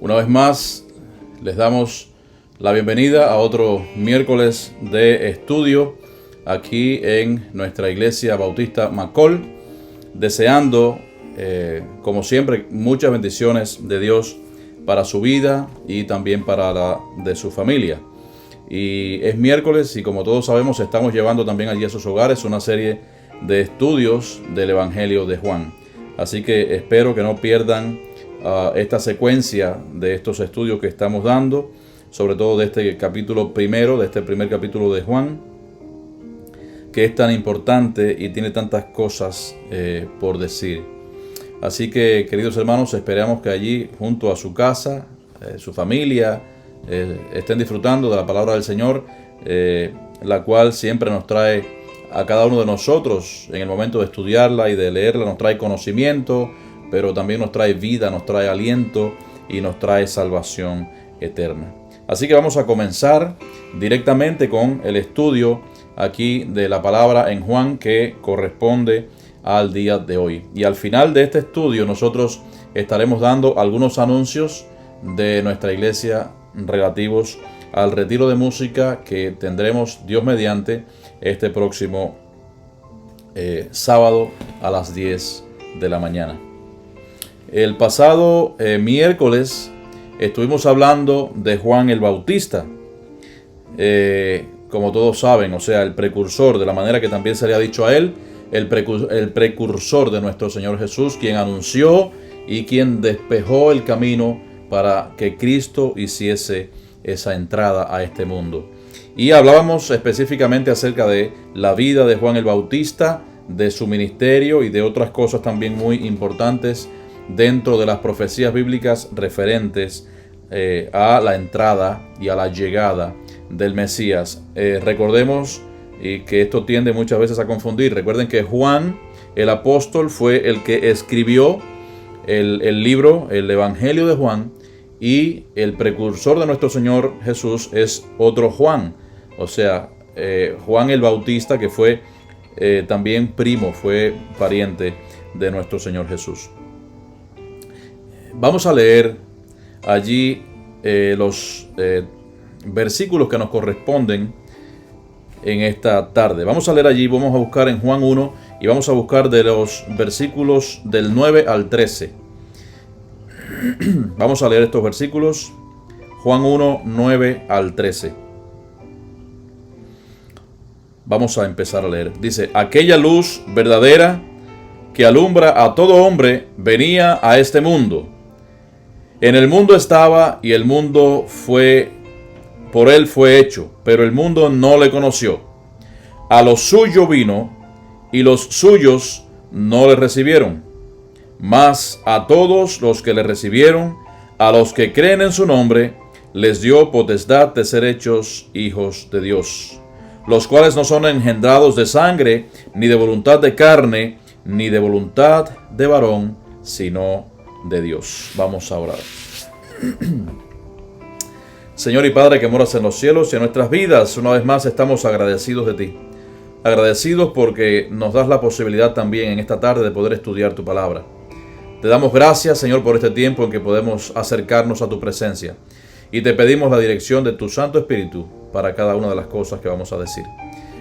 Una vez más, les damos la bienvenida a otro miércoles de estudio aquí en nuestra iglesia bautista McCall, deseando, como siempre, muchas bendiciones de Dios para su vida y también para la de su familia. Y es miércoles y, como todos sabemos, estamos llevando también allí a sus hogares una serie de estudios del Evangelio de Juan. Así que espero que no pierdan esta secuencia de estos estudios que estamos dando, sobre todo de este capítulo primero, de este primer capítulo de Juan, que es tan importante y tiene tantas cosas por decir. Así que, queridos hermanos, esperamos que allí, junto a su casa, su familia, estén disfrutando de la palabra del Señor, la cual siempre nos trae a cada uno de nosotros, en el momento de estudiarla y de leerla, nos trae conocimiento, pero también nos trae vida, nos trae aliento y nos trae salvación eterna. Así que vamos a comenzar directamente con el estudio aquí de la palabra en Juan, que corresponde al día de hoy. Y al final de este estudio nosotros estaremos dando algunos anuncios de nuestra iglesia relativos al retiro de música que tendremos, Dios mediante, este próximo sábado a las 10 de la mañana. El pasado miércoles estuvimos hablando de Juan el Bautista, como todos saben, o sea, el precursor, de la manera que también se le ha dicho a él, el precursor de nuestro Señor Jesús, quien anunció y quien despejó el camino para que Cristo hiciese esa entrada a este mundo. Y hablábamos específicamente acerca de la vida de Juan el Bautista, de su ministerio y de otras cosas también muy importantes dentro de las profecías bíblicas referentes a la entrada y a la llegada del Mesías. Recordemos y que esto tiende muchas veces a confundir. Recuerden que Juan el apóstol fue el que escribió el libro, el Evangelio de Juan, y el precursor de nuestro Señor Jesús es otro Juan, o sea, Juan el Bautista, que fue también primo, fue pariente de nuestro Señor Jesús. Vamos a leer allí los versículos que nos corresponden en esta tarde. Vamos a leer allí, vamos a buscar en Juan 1 y vamos a buscar de los versículos del 9 al 13. Vamos a leer estos versículos, Juan 1, 9 al 13. Vamos a empezar a leer. Dice: aquella luz verdadera que alumbra a todo hombre venía a este mundo. En el mundo estaba y el mundo por él fue hecho, pero el mundo no le conoció. A lo suyo vino y los suyos no le recibieron. Mas a todos los que le recibieron, a los que creen en su nombre, les dio potestad de ser hechos hijos de Dios, los cuales no son engendrados de sangre, ni de voluntad de carne, ni de voluntad de varón, sino de Dios. Vamos a orar. Señor y Padre que moras en los cielos y en nuestras vidas, una vez más estamos agradecidos de ti. Agradecidos porque nos das la posibilidad también en esta tarde de poder estudiar tu palabra. Te damos gracias, Señor, por este tiempo en que podemos acercarnos a tu presencia. Y te pedimos la dirección de tu Santo Espíritu para cada una de las cosas que vamos a decir.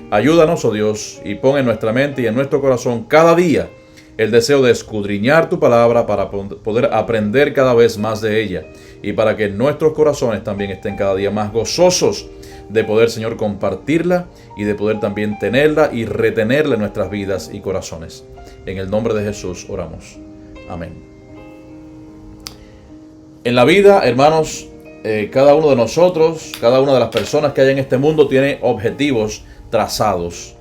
Ayúdanos, oh Dios, y pon en nuestra mente y en nuestro corazón cada día el deseo de escudriñar tu palabra para poder aprender cada vez más de ella. Y para que nuestros corazones también estén cada día más gozosos de poder, Señor, compartirla y de poder también tenerla y retenerla en nuestras vidas y corazones. En el nombre de Jesús oramos. Amén. En la vida, hermanos, cada uno de nosotros, cada una de las personas que hay en este mundo tiene objetivos trazados.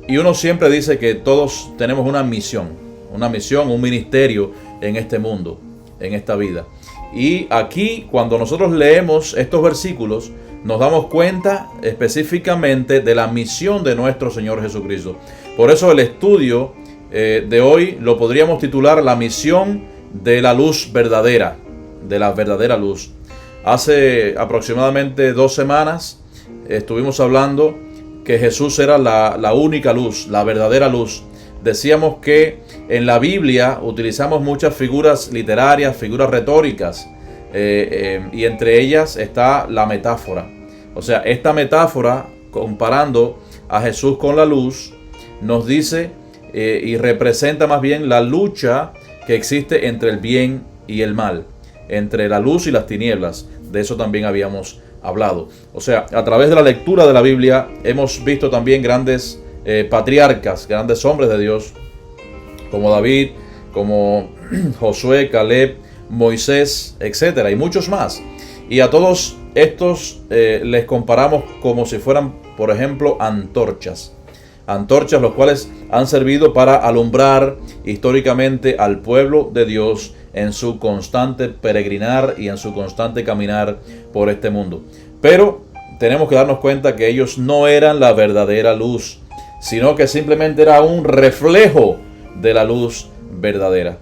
Y uno siempre dice que todos tenemos una misión, un ministerio en este mundo, en esta vida. Y aquí, cuando nosotros leemos estos versículos, nos damos cuenta específicamente de la misión de nuestro Señor Jesucristo. Por eso el estudio de hoy lo podríamos titular La misión de la luz verdadera, de la verdadera luz. Hace aproximadamente 2 semanas estuvimos hablando que Jesús era la única luz, la verdadera luz, decíamos que en la Biblia utilizamos muchas figuras literarias, figuras retóricas, y entre ellas está la metáfora. O sea, esta metáfora, comparando a Jesús con la luz, nos dice y representa más bien la lucha que existe entre el bien y el mal, entre la luz y las tinieblas. De eso también habíamos hablado. O sea, a través de la lectura de la Biblia hemos visto también grandes patriarcas, grandes hombres de Dios, como David, como Josué, Caleb, Moisés, etcétera, y muchos más. Y a todos estos les comparamos como si fueran, por ejemplo, antorchas. Antorchas los cuales han servido para alumbrar históricamente al pueblo de Dios en su constante peregrinar y en su constante caminar por este mundo. Pero tenemos que darnos cuenta que ellos no eran la verdadera luz, sino que simplemente era un reflejo de la luz verdadera.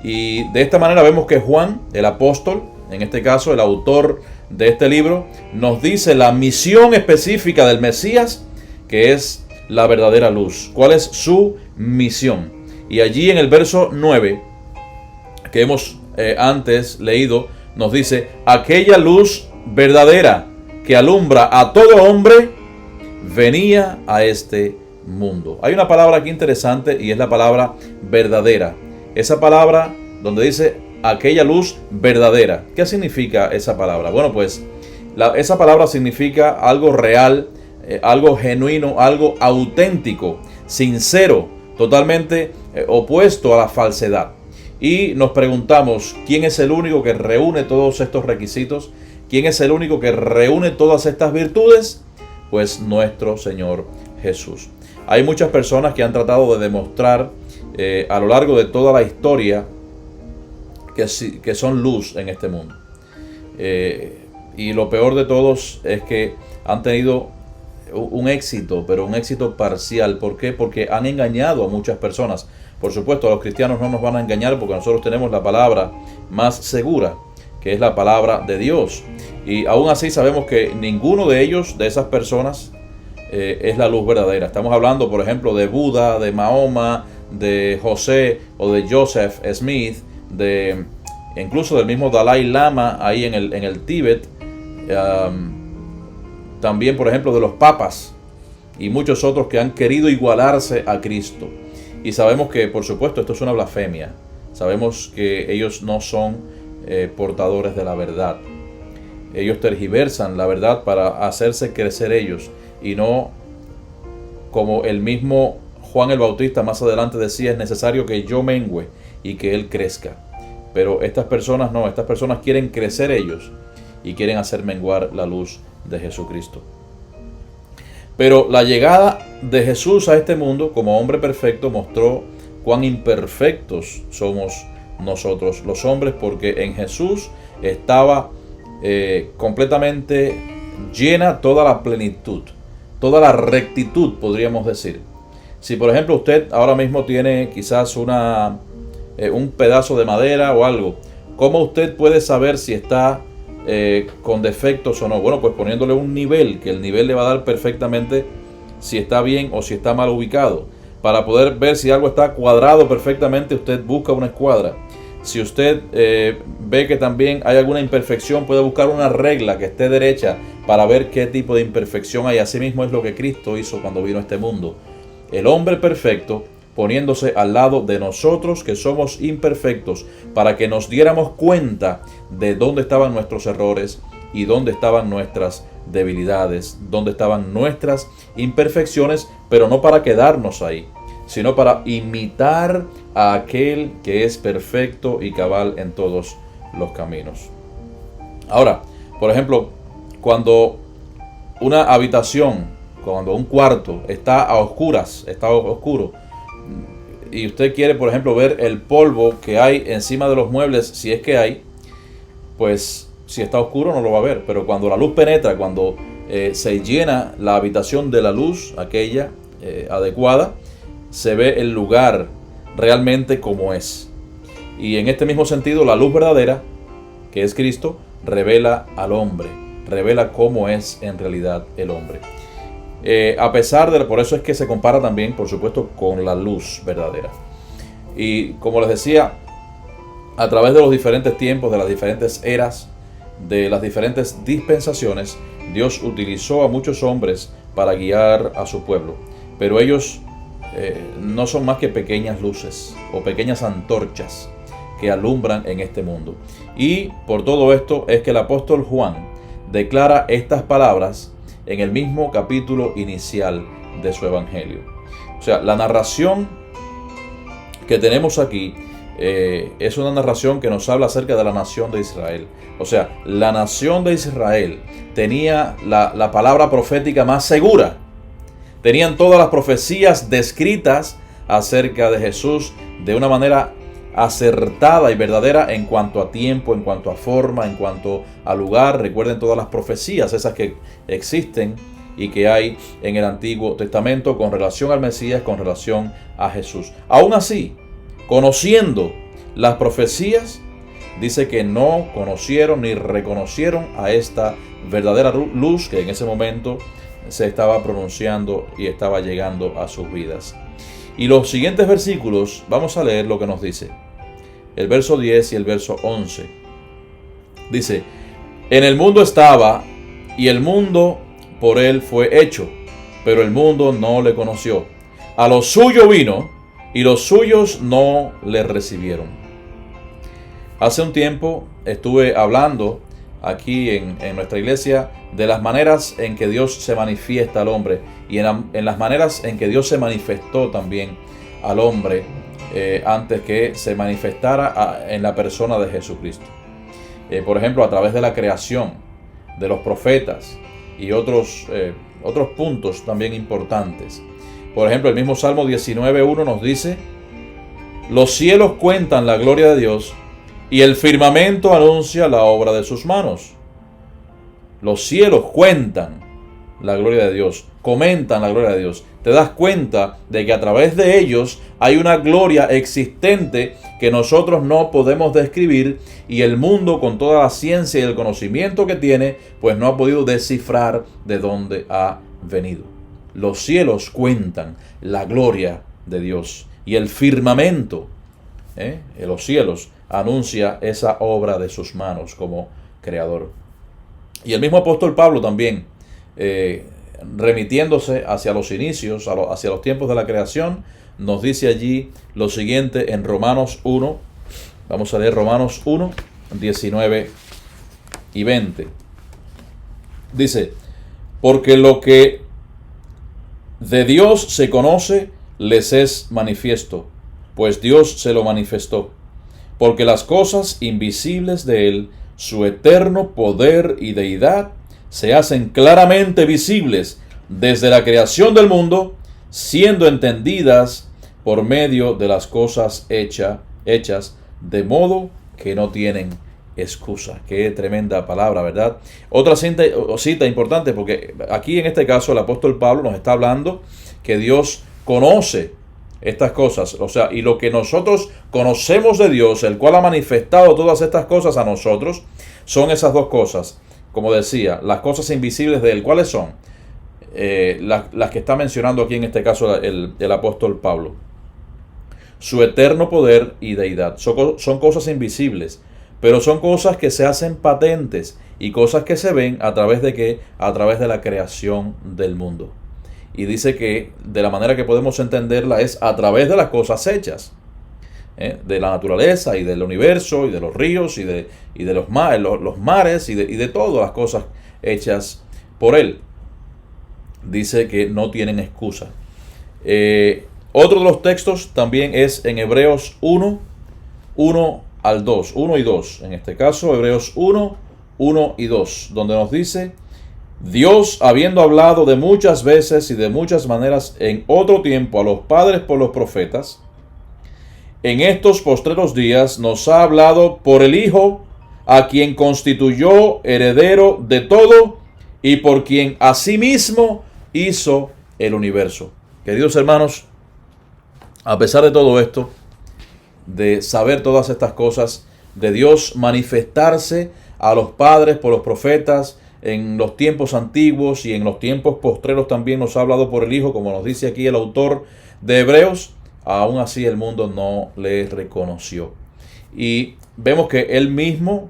Y de esta manera vemos que Juan, el apóstol, en este caso el autor de este libro, nos dice la misión específica del Mesías, que es la verdadera luz. ¿Cuál es su misión? Y allí en el verso 9, que hemos antes leído, nos dice: aquella luz verdadera que alumbra a todo hombre venía a este mundo. Hay una palabra aquí interesante y es la palabra verdadera. Esa palabra donde dice aquella luz verdadera. ¿Qué significa esa palabra? Bueno, pues esa palabra significa algo real, algo genuino, algo auténtico, sincero, totalmente opuesto a la falsedad. Y nos preguntamos, ¿quién es el único que reúne todos estos requisitos? ¿Quién es el único que reúne todas estas virtudes? Pues nuestro Señor Jesús. Hay muchas personas que han tratado de demostrar a lo largo de toda la historia que son luz en este mundo. Y lo peor de todos es que han tenido un éxito, pero un éxito parcial. ¿Por qué? Porque han engañado a muchas personas. Por supuesto, a los cristianos no nos van a engañar porque nosotros tenemos la palabra más segura, que es la palabra de Dios. Y aún así sabemos que ninguno de ellos, de esas personas, es la luz verdadera. Estamos hablando, por ejemplo, de Buda, de Mahoma, de José o de Joseph Smith, incluso del mismo Dalai Lama ahí en el Tíbet. También, por ejemplo, de los papas y muchos otros que han querido igualarse a Cristo. Y sabemos que, por supuesto, esto es una blasfemia. Sabemos que ellos no son portadores de la verdad. Ellos tergiversan la verdad para hacerse crecer ellos y no como el mismo Juan el Bautista más adelante decía: es necesario que yo mengüe y que él crezca. Pero estas personas no, estas personas quieren crecer ellos y quieren hacer menguar la luz de Jesucristo. Pero la llegada de Jesús a este mundo como hombre perfecto mostró cuán imperfectos somos nosotros los hombres, porque en Jesús estaba completamente llena toda la plenitud, toda la rectitud, podríamos decir. Si por ejemplo usted ahora mismo tiene quizás un pedazo de madera o algo, ¿cómo usted puede saber si está con defectos o no? Bueno, pues poniéndole un nivel, que el nivel le va a dar perfectamente si está bien o si está mal ubicado. Para poder ver si algo está cuadrado perfectamente, usted busca una escuadra. Si usted ve que también hay alguna imperfección, puede buscar una regla que esté derecha para ver qué tipo de imperfección hay. Asimismo es lo que Cristo hizo cuando vino a este mundo. El hombre perfecto poniéndose al lado de nosotros que somos imperfectos, para que nos diéramos cuenta de dónde estaban nuestros errores y dónde estaban nuestras debilidades, dónde estaban nuestras imperfecciones, pero no para quedarnos ahí, sino para imitar a aquel que es perfecto y cabal en todos los caminos. Ahora, por ejemplo, cuando una habitación, cuando un cuarto está a oscuras, está oscuro, y usted quiere, por ejemplo, ver el polvo que hay encima de los muebles, si es que hay, pues si está oscuro no lo va a ver. Pero cuando la luz penetra, cuando se llena la habitación de la luz, aquella adecuada, se ve el lugar realmente como es. Y en este mismo sentido, la luz verdadera, que es Cristo, revela al hombre, revela cómo es en realidad el hombre. Por eso es que se compara también, por supuesto, con la luz verdadera. Y como les decía, a través de los diferentes tiempos, de las diferentes eras, de las diferentes dispensaciones, Dios utilizó a muchos hombres para guiar a su pueblo. Pero ellos no son más que pequeñas luces o pequeñas antorchas que alumbran en este mundo. Y por todo esto es que el apóstol Juan declara estas palabras en el mismo capítulo inicial de su evangelio. O sea, la narración que tenemos aquí es una narración que nos habla acerca de la nación de Israel. O sea, la nación de Israel tenía la palabra profética más segura. Tenían todas las profecías descritas acerca de Jesús de una manera acertada y verdadera en cuanto a tiempo, en cuanto a forma, en cuanto a lugar. Recuerden todas las profecías, esas que existen y que hay en el Antiguo Testamento con relación al Mesías, con relación a Jesús. Aún así, conociendo las profecías, dice que no conocieron ni reconocieron a esta verdadera luz que en ese momento se estaba pronunciando y estaba llegando a sus vidas. Y los siguientes versículos, vamos a leer lo que nos dice. El verso 10 y el verso 11. Dice: en el mundo estaba, y el mundo por él fue hecho, pero el mundo no le conoció. A lo suyo vino, y los suyos no le recibieron. Hace un tiempo estuve hablando aquí en nuestra iglesia de las maneras en que Dios se manifiesta al hombre y en las maneras en que Dios se manifestó también al hombre antes que se manifestara en la persona de Jesucristo. Por ejemplo, a través de la creación, de los profetas y otros puntos también importantes. Por ejemplo, el mismo Salmo 19:1 nos dice: los cielos cuentan la gloria de Dios y el firmamento anuncia la obra de sus manos. Los cielos cuentan la gloria de Dios, comentan la gloria de Dios. Te das cuenta de que a través de ellos hay una gloria existente que nosotros no podemos describir, y el mundo, con toda la ciencia y el conocimiento que tiene, pues no ha podido descifrar de dónde ha venido. Los cielos cuentan la gloria de Dios y el firmamento, los cielos, anuncia esa obra de sus manos como creador. Y el mismo apóstol Pablo también, remitiéndose hacia los inicios, hacia los tiempos de la creación, nos dice allí lo siguiente en Romanos 1. Vamos a leer Romanos 1, 19 y 20. Dice: porque lo que de Dios se conoce les es manifiesto, pues Dios se lo manifestó. Porque las cosas invisibles de Él, su eterno poder y deidad, se hacen claramente visibles desde la creación del mundo, siendo entendidas por medio de las cosas hechas, de modo que no tienen excusa. Qué tremenda palabra, ¿verdad? Otra cita importante, porque aquí en este caso el apóstol Pablo nos está hablando que Dios conoce estas cosas, o sea, y lo que nosotros conocemos de Dios, el cual ha manifestado todas estas cosas a nosotros, son esas dos cosas. Como decía, las cosas invisibles de Él, ¿cuáles son? Las que está mencionando aquí en este caso el apóstol Pablo. Su eterno poder y deidad. Son cosas invisibles, pero son cosas que se hacen patentes y cosas que se ven a través de ¿qué? A través de la creación del mundo. Y dice que de la manera que podemos entenderla es a través de las cosas hechas, de la naturaleza y del universo y de los ríos y de los mares y de todas las cosas hechas por Él. Dice que no tienen excusa. Otro de los textos también es en Hebreos 1 al 2, 1 y 2. En este caso, Hebreos 1 y 2, donde nos dice: Dios, habiendo hablado de muchas veces y de muchas maneras en otro tiempo a los padres por los profetas, en estos postreros días nos ha hablado por el Hijo, a quien constituyó heredero de todo y por quien asimismo hizo el universo. Queridos hermanos, a pesar de todo esto, de saber todas estas cosas, de Dios manifestarse a los padres por los profetas, en los tiempos antiguos y en los tiempos postreros también nos ha hablado por el Hijo, como nos dice aquí el autor de Hebreos, aún así el mundo no le reconoció. Y vemos que el mismo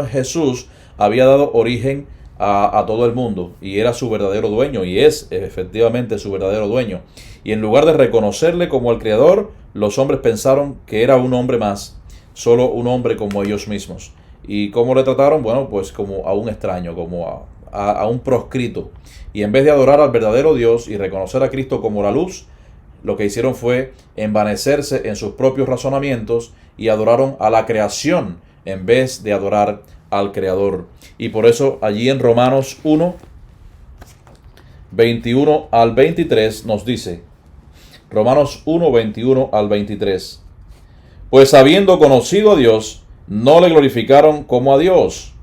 Jesús había dado origen a todo el mundo y era su verdadero dueño y es efectivamente su verdadero dueño. Y en lugar de reconocerle como el Creador, los hombres pensaron que era un hombre más, solo un hombre como ellos mismos. ¿Y cómo le trataron? Bueno, pues como a un extraño, como a un proscrito. Y en vez de adorar al verdadero Dios y reconocer a Cristo como la luz, lo que hicieron fue envanecerse en sus propios razonamientos y adoraron a la creación en vez de adorar al Creador. Y por eso allí en Romanos 1, 21 al 23 nos dice, Romanos 1, 21 al 23, pues habiendo conocido a Dios, no le glorificaron como a Dios,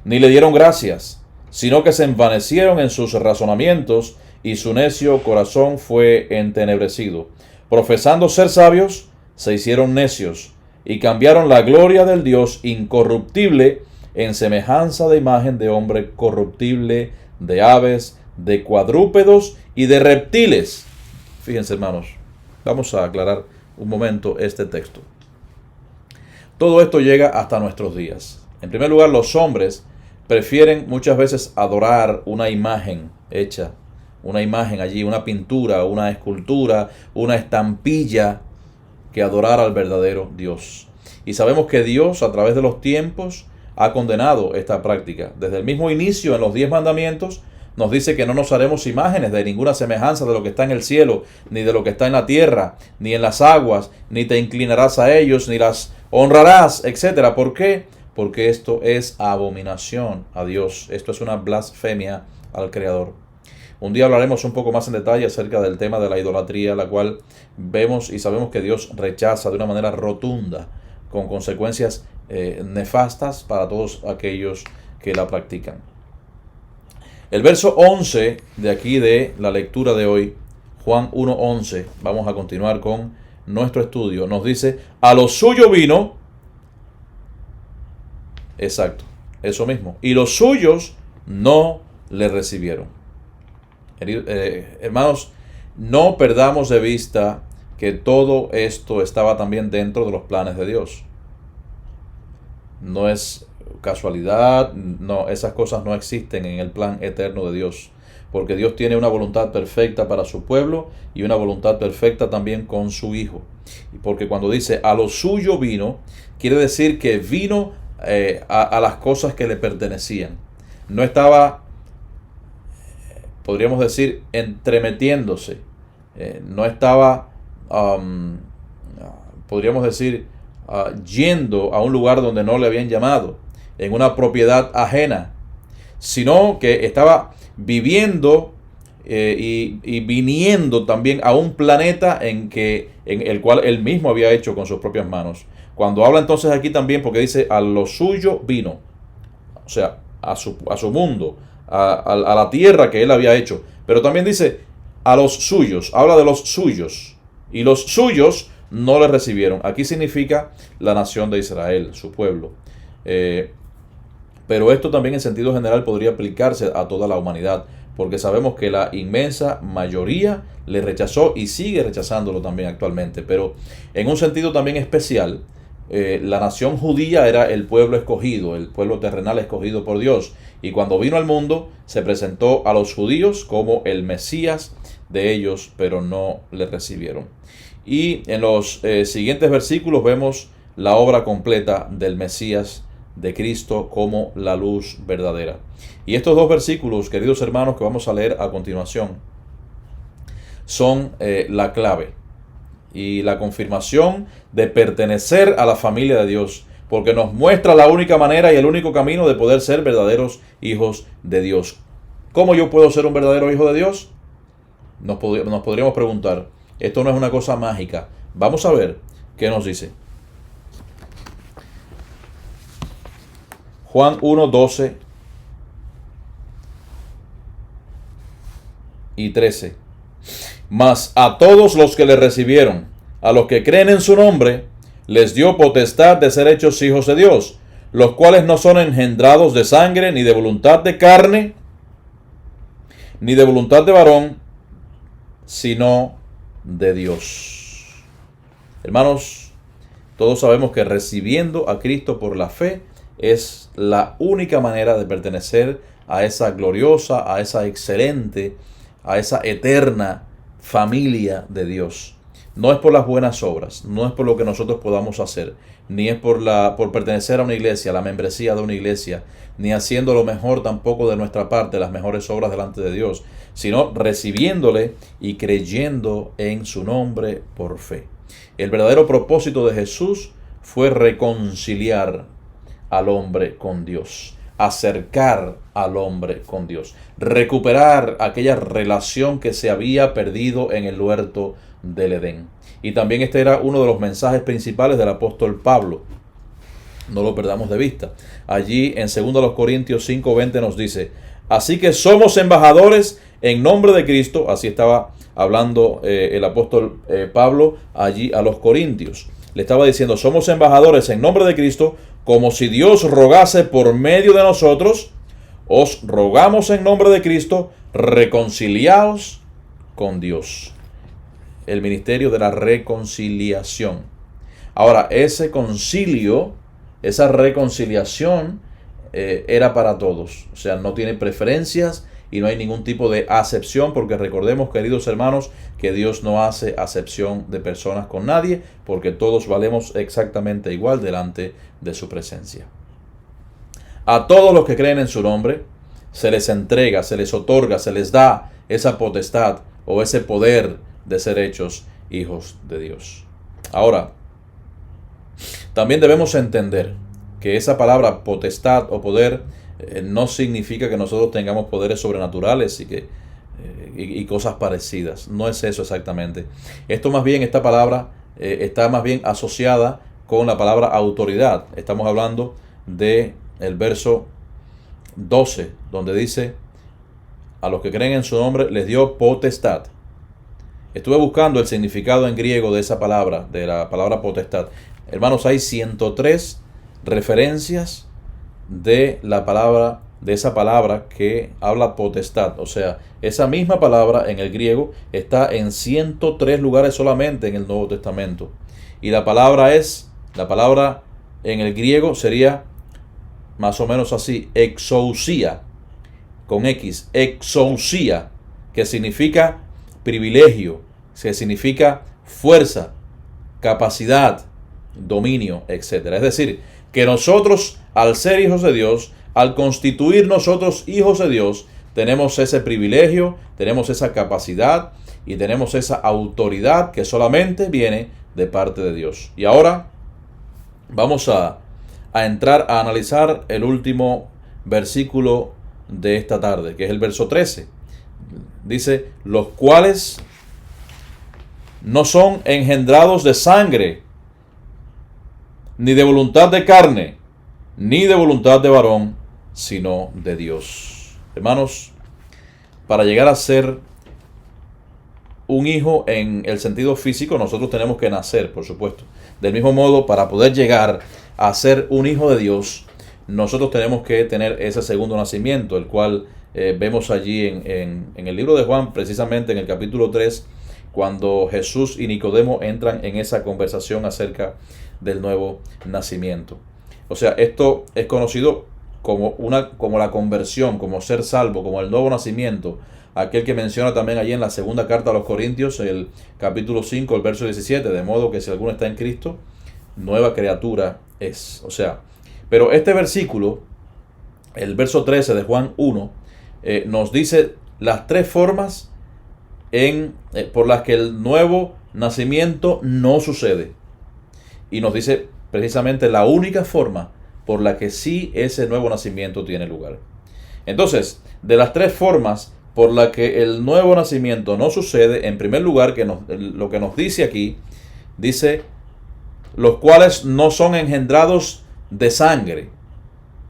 ni le dieron gracias, sino que se envanecieron en sus razonamientos, y su necio corazón fue entenebrecido. Profesando ser sabios, se hicieron necios, y cambiaron la gloria del Dios incorruptible en semejanza de imagen de hombre corruptible, de aves, de cuadrúpedos y de reptiles. Fíjense, hermanos, vamos a aclarar un momento este texto. Todo esto llega hasta nuestros días. En primer lugar, los hombres prefieren muchas veces adorar una imagen hecha, una imagen allí, una pintura, una escultura, una estampilla, que adorar al verdadero Dios. Y sabemos que Dios, a través de los tiempos, ha condenado esta práctica. Desde el mismo inicio, en los 10 mandamientos, nos dice que no nos haremos imágenes de ninguna semejanza de lo que está en el cielo, ni de lo que está en la tierra, ni en las aguas, ni te inclinarás a ellos, ni las honrarás, etc. ¿Por qué? Porque esto es abominación a Dios. Esto es una blasfemia al Creador. Un día hablaremos un poco más en detalle acerca del tema de la idolatría, la cual vemos y sabemos que Dios rechaza de una manera rotunda, con consecuencias nefastas para todos aquellos que la practican. El verso 11 de aquí de la lectura de hoy, Juan 1:11, vamos a continuar con nuestro estudio, nos dice, a lo suyo vino, exacto, eso mismo, y los suyos no le recibieron. Hermanos, no perdamos de vista que todo esto estaba también dentro de los planes de Dios. No es casualidad, no, esas cosas no existen en el plan eterno de Dios, porque Dios tiene una voluntad perfecta para su pueblo y una voluntad perfecta también con su Hijo. Porque cuando dice a lo suyo vino, quiere decir que vino a las cosas que le pertenecían. No estaba, podríamos decir, entremetiéndose. No estaba, podríamos decir, yendo a un lugar donde no le habían llamado, en una propiedad ajena, sino que estaba viviendo y viniendo también a un planeta en el cual él mismo había hecho con sus propias manos. Cuando habla entonces aquí también, porque dice a lo suyo vino, o sea, a su mundo, a la tierra que él había hecho, pero también dice a los suyos, habla de los suyos, y los suyos no le recibieron. Aquí significa la nación de Israel, su pueblo. Pero esto también en sentido general podría aplicarse a toda la humanidad, porque sabemos que la inmensa mayoría le rechazó y sigue rechazándolo también actualmente. Pero en un sentido también especial, la nación judía era el pueblo escogido, el pueblo terrenal escogido por Dios. Y cuando vino al mundo, se presentó a los judíos como el Mesías de ellos, pero no le recibieron. Y en los siguientes versículos vemos la obra completa del Mesías, de Cristo, como la luz verdadera. Y estos dos versículos, queridos hermanos, que vamos a leer a continuación, son la clave y la confirmación de pertenecer a la familia de Dios, porque nos muestra la única manera y el único camino de poder ser verdaderos hijos de Dios. ¿Cómo yo puedo ser un verdadero hijo de Dios? Nos podríamos preguntar. Esto no es una cosa mágica. Vamos a ver qué nos dice. Juan 1, 12 y 13. Mas a todos los que le recibieron, a los que creen en su nombre, les dio potestad de ser hechos hijos de Dios, los cuales no son engendrados de sangre, ni de voluntad de carne, ni de voluntad de varón, sino de Dios. Hermanos, todos sabemos que recibiendo a Cristo por la fe es la única manera de pertenecer a esa gloriosa, a esa excelente, a esa eterna familia de Dios. No es por las buenas obras, no es por lo que nosotros podamos hacer, ni es por pertenecer a una iglesia, la membresía de una iglesia, ni haciendo lo mejor tampoco de nuestra parte, las mejores obras delante de Dios, sino recibiéndole y creyendo en su nombre por fe. El verdadero propósito de Jesús fue reconciliar al hombre con Dios, acercar al hombre con Dios, recuperar aquella relación que se había perdido en el huerto del Edén. Y también este era uno de los mensajes principales del apóstol Pablo. No lo perdamos de vista. Allí en 2 Corintios 5:20 nos dice: así que somos embajadores en nombre de Cristo. Así estaba hablando el apóstol Pablo allí a los corintios. Le estaba diciendo: somos embajadores en nombre de Cristo, como si Dios rogase por medio de nosotros. Os rogamos en nombre de Cristo, reconciliaos con Dios. El ministerio de la reconciliación. Ahora, ese concilio, esa reconciliación era para todos. O sea, no tiene preferencias y no hay ningún tipo de acepción, porque recordemos, queridos hermanos, que Dios no hace acepción de personas con nadie, porque todos valemos exactamente igual delante de su presencia. A todos los que creen en su nombre se les entrega, se les otorga, se les da esa potestad o ese poder de ser hechos hijos de Dios. Ahora, también debemos entender que esa palabra potestad o poder no significa que nosotros tengamos poderes sobrenaturales y cosas parecidas. No es eso exactamente. Esto más bien, esta palabra está más bien asociada con la palabra autoridad. Estamos hablando de el verso 12, donde dice: a los que creen en su nombre les dio potestad. Estuve buscando el significado en griego de esa palabra, de la palabra potestad. Hermanos, hay 103 referencias de esa palabra que habla potestad. O sea, esa misma palabra en el griego está en 103 lugares solamente en el Nuevo Testamento. Y la palabra en el griego sería más o menos así: exousia, con X, exousia, que significa privilegio, que significa fuerza, capacidad, dominio, etc. Es decir, que nosotros, al ser hijos de Dios, al constituir nosotros hijos de Dios, tenemos ese privilegio, tenemos esa capacidad y tenemos esa autoridad que solamente viene de parte de Dios. Y ahora vamos a entrar a analizar el último versículo de esta tarde, que es el verso 13. Dice: los cuales no son engendrados de sangre, ni de voluntad de carne, ni de voluntad de varón, sino de Dios. Hermanos, para llegar a ser un hijo en el sentido físico, nosotros tenemos que nacer, por supuesto. Del mismo modo, para poder llegar a ser un hijo de Dios, nosotros tenemos que tener ese segundo nacimiento, el cual vemos allí en el libro de Juan, precisamente en el capítulo 3, cuando Jesús y Nicodemo entran en esa conversación acerca del nuevo nacimiento. O sea, esto es conocido como la conversión, como ser salvo, como el nuevo nacimiento, aquel que menciona también allí en la segunda carta a los Corintios, el capítulo 5, el verso 17, de modo que si alguno está en Cristo, nueva criatura es. O sea, pero este versículo, el verso 13 de Juan 1, nos dice las tres formas por las que el nuevo nacimiento no sucede. Y nos dice precisamente la única forma por la que sí ese nuevo nacimiento tiene lugar. Entonces, de las tres formas por las que el nuevo nacimiento no sucede, en primer lugar, lo que nos dice aquí, dice: los cuales no son engendrados de sangre.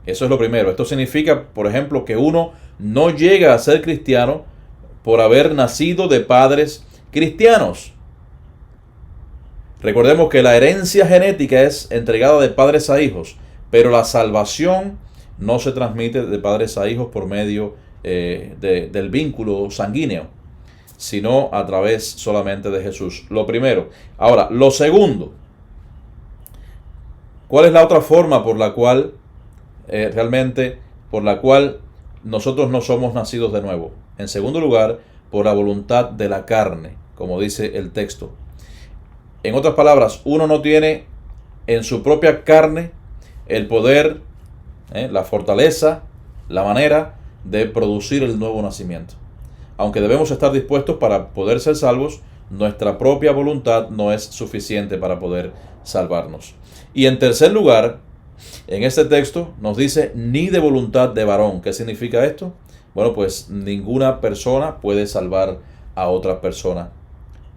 Eso es lo primero. Esto significa, por ejemplo, que uno no llega a ser cristiano por haber nacido de padres cristianos. Recordemos que la herencia genética es entregada de padres a hijos, Pero la salvación no se transmite de padres a hijos por medio del vínculo sanguíneo, sino a través solamente de Jesús. Lo primero. Ahora, lo segundo. ¿Cuál es la otra forma por la cual nosotros no somos nacidos de nuevo? En segundo lugar, por la voluntad de la carne, como dice el texto. En otras palabras, uno no tiene en su propia carne el poder, la fortaleza, la manera de producir el nuevo nacimiento. Aunque debemos estar dispuestos para poder ser salvos, nuestra propia voluntad no es suficiente para poder salvarnos. Y en tercer lugar, en este texto nos dice ni de voluntad de varón. ¿Qué significa esto? Bueno, pues ninguna persona puede salvar a otra persona.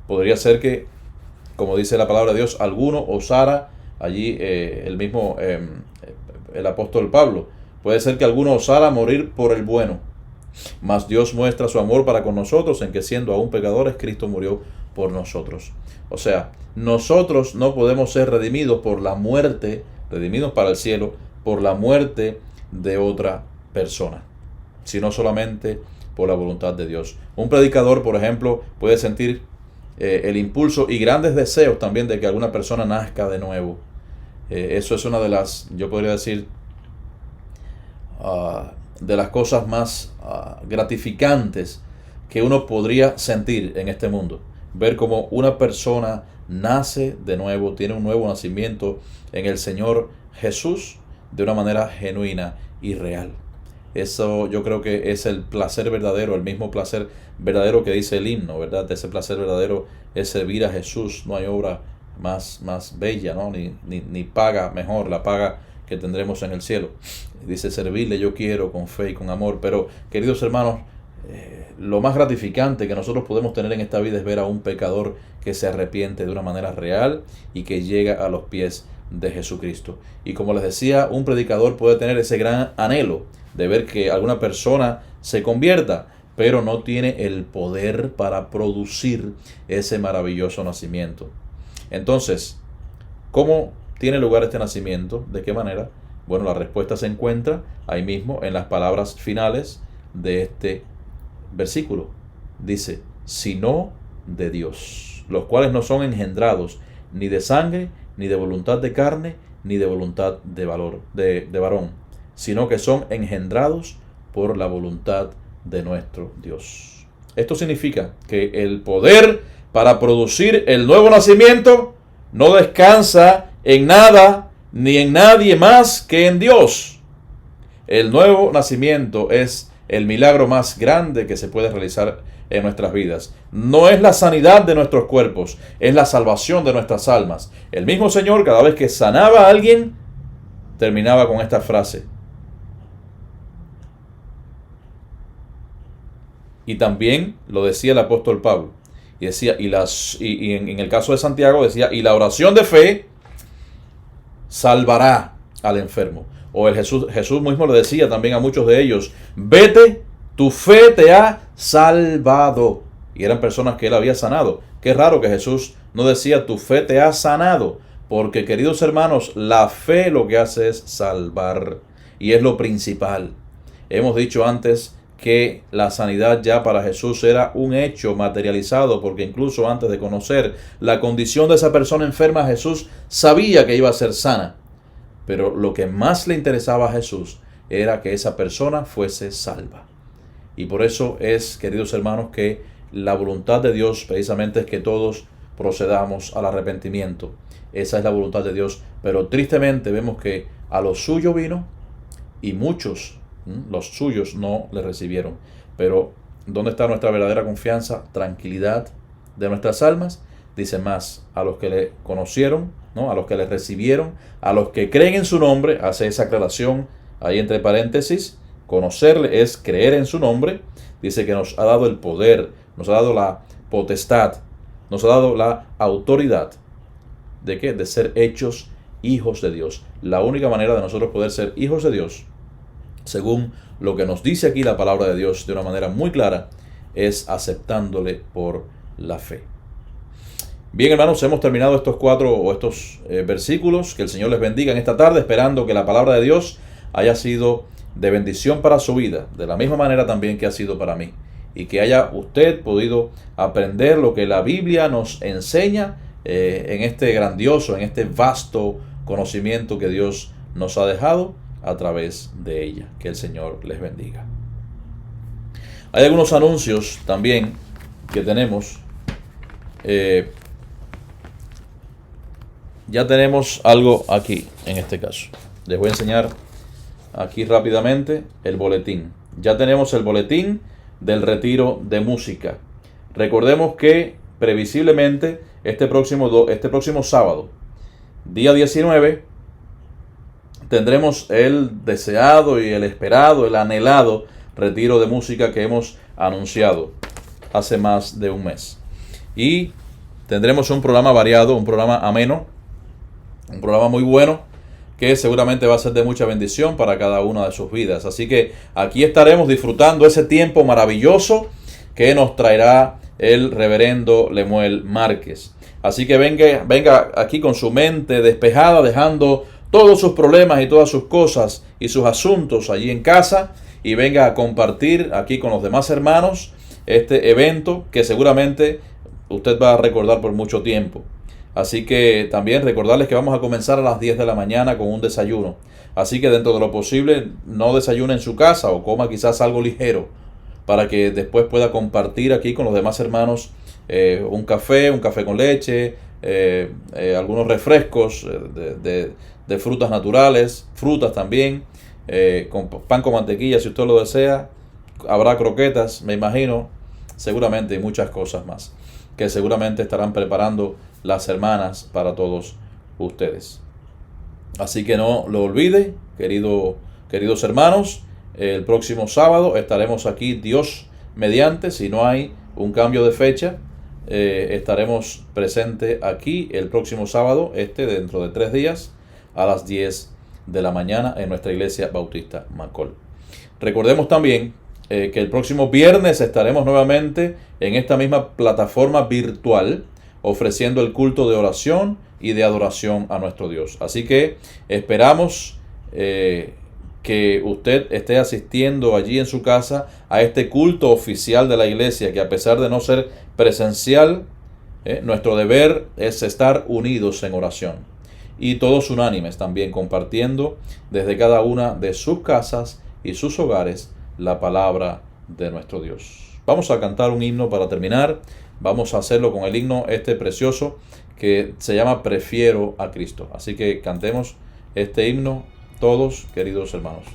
Podría ser que, como dice la palabra de Dios, alguno osara, allí el apóstol Pablo, puede ser que alguno osara morir por el bueno. Mas Dios muestra su amor para con nosotros en que siendo aún pecadores, Cristo murió por nosotros. O sea, nosotros no podemos ser redimidos por la muerte, redimidos para el cielo, por la muerte de otra persona, sino solamente por la voluntad de Dios. Un predicador, por ejemplo, puede sentir el impulso y grandes deseos también de que alguna persona nazca de nuevo. Eso es una de las, yo podría decir, de las cosas más gratificantes que uno podría sentir en este mundo. Ver cómo una persona nace de nuevo, tiene un nuevo nacimiento en el Señor Jesús de una manera genuina y real. Eso yo creo que es el placer verdadero, el mismo placer verdadero que dice el himno, ¿verdad? Ese placer verdadero es servir a Jesús. No hay obra más bella, ¿no? Ni paga mejor, la paga que tendremos en el cielo. Dice, servirle yo quiero con fe y con amor. Pero, queridos hermanos, lo más gratificante que nosotros podemos tener en esta vida es ver a un pecador que se arrepiente de una manera real y que llega a los pies de Jesucristo. Y como les decía, un predicador puede tener ese gran anhelo de ver que alguna persona se convierta, pero no tiene el poder para producir ese maravilloso nacimiento. Entonces, ¿cómo tiene lugar este nacimiento? ¿De qué manera? Bueno, la respuesta se encuentra ahí mismo en las palabras finales de este versículo. Dice, sino de Dios, los cuales no son engendrados ni de sangre, ni de voluntad de carne, ni de voluntad de varón, sino que son engendrados por la voluntad de nuestro Dios. Esto significa que el poder para producir el nuevo nacimiento no descansa en nada ni en nadie más que en Dios. El nuevo nacimiento es el milagro más grande que se puede realizar en nuestras vidas. No es la sanidad de nuestros cuerpos, es la salvación de nuestras almas. El mismo Señor, cada vez que sanaba a alguien, terminaba con esta frase. Y también lo decía el apóstol Pablo. Y decía, y en el caso de Santiago decía, y la oración de fe salvará al enfermo. O Jesús mismo le decía también a muchos de ellos, vete, tu fe te ha salvado. Y eran personas que él había sanado. Qué raro que Jesús no decía, tu fe te ha sanado. Porque, queridos hermanos, la fe lo que hace es salvar. Y es lo principal. Hemos dicho antes que la sanidad ya para Jesús era un hecho materializado, porque incluso antes de conocer la condición de esa persona enferma, Jesús sabía que iba a ser sana. Pero lo que más le interesaba a Jesús era que esa persona fuese salva. Y por eso es, queridos hermanos, que la voluntad de Dios precisamente es que todos procedamos al arrepentimiento. Esa es la voluntad de Dios. Pero tristemente vemos que a los suyos vino y muchos, los suyos, no le recibieron. Pero ¿dónde está nuestra verdadera confianza? Tranquilidad de nuestras almas. Dice más, a los que le conocieron, ¿no? A los que le recibieron, a los que creen en su nombre, hace esa aclaración ahí entre paréntesis. Conocerle es creer en su nombre. Dice que nos ha dado el poder, nos ha dado la potestad, nos ha dado la autoridad. ¿De qué? De ser hechos hijos de Dios. La única manera de nosotros poder ser hijos de Dios, según lo que nos dice aquí la palabra de Dios de una manera muy clara, es aceptándole por la fe. Bien, hermanos, hemos terminado estos versículos. Que el Señor les bendiga en esta tarde, esperando que la palabra de Dios haya sido de bendición para su vida, de la misma manera también que ha sido para mí, y que haya usted podido aprender lo que la Biblia nos enseña en este grandioso, en este vasto conocimiento que Dios nos ha dejado a través de ella. Que el Señor les bendiga. Hay algunos anuncios también que tenemos. Ya tenemos algo aquí en este caso. Les voy a enseñar aquí rápidamente el boletín. Ya tenemos el boletín del retiro de música. Recordemos que previsiblemente este próximo sábado, día 19, tendremos el deseado y el esperado, el anhelado retiro de música que hemos anunciado hace más de un mes. Y tendremos un programa variado, un programa ameno, un programa muy bueno, que seguramente va a ser de mucha bendición para cada una de sus vidas. Así que aquí estaremos disfrutando ese tiempo maravilloso que nos traerá el reverendo Lemuel Márquez. Así que venga aquí con su mente despejada, dejando todos sus problemas y todas sus cosas y sus asuntos allí en casa, y venga a compartir aquí con los demás hermanos este evento que seguramente usted va a recordar por mucho tiempo. Así que también recordarles que vamos a comenzar a las 10 de la mañana con un desayuno. Así que dentro de lo posible no desayune en su casa, o coma quizás algo ligero, para que después pueda compartir aquí con los demás hermanos un café con leche, algunos refrescos de frutas naturales, frutas también, con pan con mantequilla si usted lo desea. Habrá croquetas, me imagino, seguramente, y muchas cosas más que seguramente estarán preparando las hermanas para todos ustedes. Así que no lo olvide, queridos hermanos, el próximo sábado estaremos aquí, Dios mediante, si no hay un cambio de fecha, estaremos presentes aquí el próximo sábado, dentro de 3 días, a las 10 de la mañana en nuestra iglesia bautista McCall. Recordemos también que el próximo viernes estaremos nuevamente en esta misma plataforma virtual, ofreciendo el culto de oración y de adoración a nuestro Dios. Así que esperamos que usted esté asistiendo allí en su casa a este culto oficial de la iglesia, que a pesar de no ser presencial, nuestro deber es estar unidos en oración, y todos unánimes también, compartiendo desde cada una de sus casas y sus hogares la palabra de nuestro Dios. Vamos a cantar un himno para terminar. Vamos a hacerlo con el himno precioso que se llama Prefiero a Cristo. Así que cantemos este himno todos, queridos hermanos.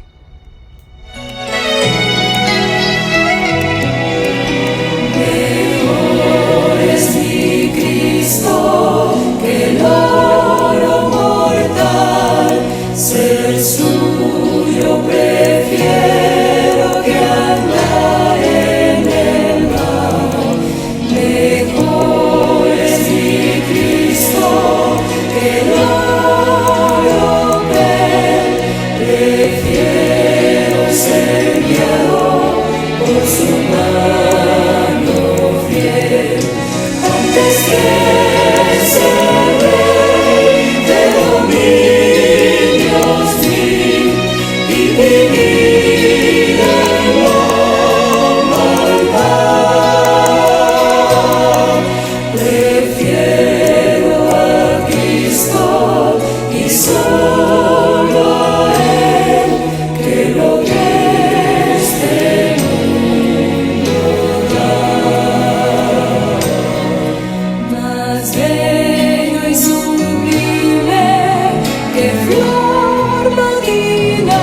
Mejor es mi Cristo que el oro mortal, ser suyo prefiero que andar en el mal. Mejor es mi Cristo que el oro ver, prefiero ser guiado por su mano fiel, antes que ser rey de dominios mil y vivir en la maldad. Prefiero a Cristo y solo a Él que lo que este mundo da. Más bello y sublime que flor marina,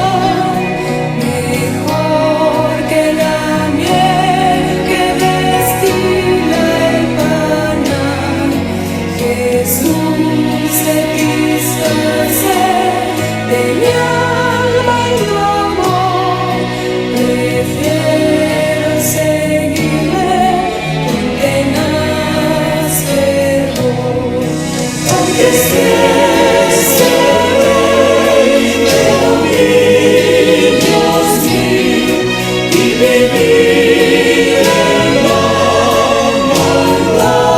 mejor que la miel que destila el panal. Jesús se quiso hacer de mi alma y tu amor. Prefiero seguirle con tenaz fervor, aunque estés rey de dominios mil y vivir en la maldad.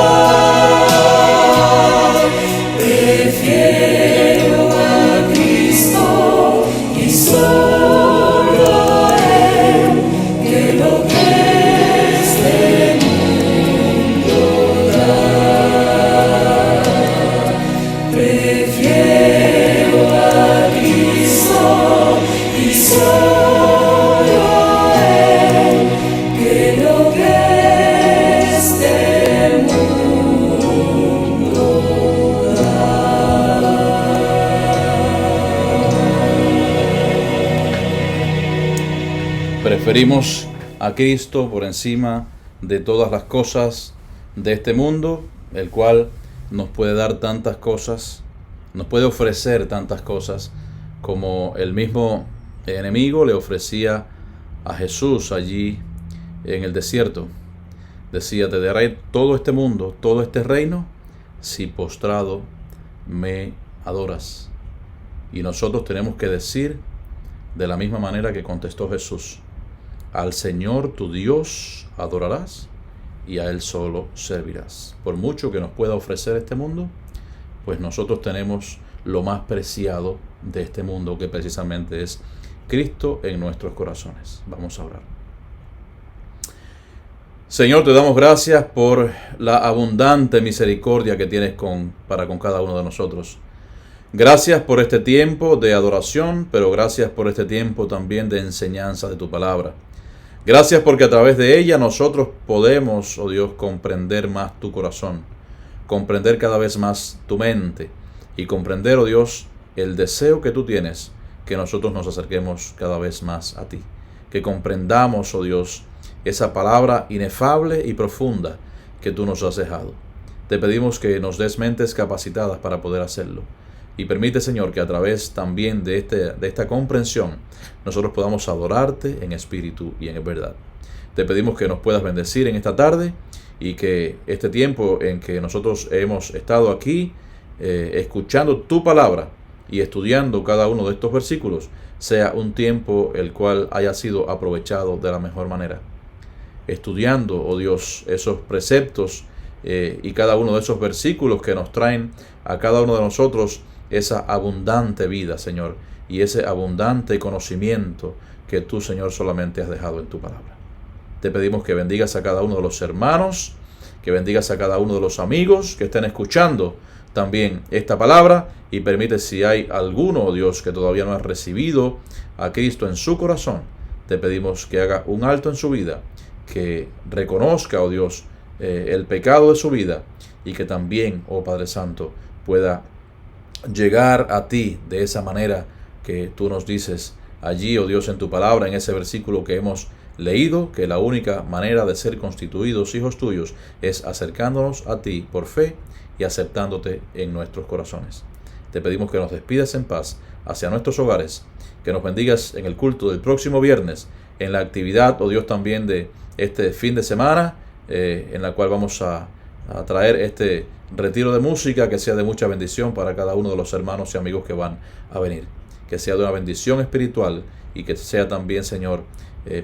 Preferimos a Cristo por encima de todas las cosas de este mundo, el cual nos puede dar tantas cosas, nos puede ofrecer tantas cosas como el mismo enemigo le ofrecía a Jesús allí en el desierto. Decía: te daré todo este mundo, todo este reino, si postrado me adoras. Y nosotros tenemos que decir de la misma manera que contestó Jesús: al Señor tu Dios adorarás y a Él solo servirás. Por mucho que nos pueda ofrecer este mundo, pues nosotros tenemos lo más preciado de este mundo, que precisamente es Cristo en nuestros corazones. Vamos a orar. Señor, te damos gracias por la abundante misericordia que tienes para con cada uno de nosotros. Gracias por este tiempo de adoración, pero gracias por este tiempo también de enseñanza de tu palabra. Gracias porque a través de ella nosotros podemos, oh Dios, comprender más tu corazón, comprender cada vez más tu mente y comprender, oh Dios, el deseo que tú tienes, que nosotros nos acerquemos cada vez más a ti. Que comprendamos, oh Dios, esa palabra inefable y profunda que tú nos has dejado. Te pedimos que nos des mentes capacitadas para poder hacerlo. Y permite, Señor, que a través también de esta comprensión nosotros podamos adorarte en espíritu y en verdad. Te pedimos que nos puedas bendecir en esta tarde y que este tiempo en que nosotros hemos estado aquí escuchando tu palabra y estudiando cada uno de estos versículos sea un tiempo el cual haya sido aprovechado de la mejor manera. Estudiando, oh Dios, esos preceptos y cada uno de esos versículos que nos traen a cada uno de nosotros esa abundante vida, Señor, y ese abundante conocimiento que tú, Señor, solamente has dejado en tu palabra. Te pedimos que bendigas a cada uno de los hermanos, que bendigas a cada uno de los amigos que estén escuchando también esta palabra, y permite, si hay alguno, oh Dios, que todavía no ha recibido a Cristo en su corazón, te pedimos que haga un alto en su vida, que reconozca, oh Dios, el pecado de su vida, y que también, oh Padre Santo, pueda llegar a ti de esa manera que tú nos dices allí, oh Dios, en tu palabra, en ese versículo que hemos leído, que la única manera de ser constituidos hijos tuyos es acercándonos a ti por fe y aceptándote en nuestros corazones. Te pedimos que nos despidas en paz hacia nuestros hogares, que nos bendigas en el culto del próximo viernes, en la actividad, oh Dios, también de este fin de semana, en la cual vamos a traer este retiro de música, que sea de mucha bendición para cada uno de los hermanos y amigos que van a venir. Que sea de una bendición espiritual y que sea también, Señor,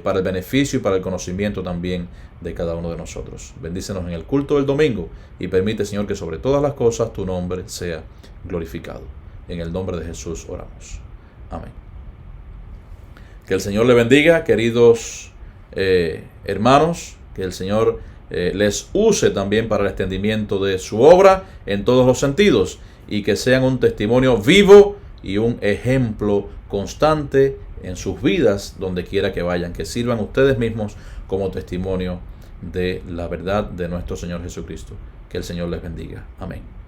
para el beneficio y para el conocimiento también de cada uno de nosotros. Bendícenos en el culto del domingo y permite, Señor, que sobre todas las cosas tu nombre sea glorificado. En el nombre de Jesús oramos. Amén. Que el Señor le bendiga, queridos hermanos, que el Señor les use también para el extendimiento de su obra en todos los sentidos y que sean un testimonio vivo y un ejemplo constante en sus vidas donde quiera que vayan, que sirvan ustedes mismos como testimonio de la verdad de nuestro Señor Jesucristo. Que el Señor les bendiga. Amén.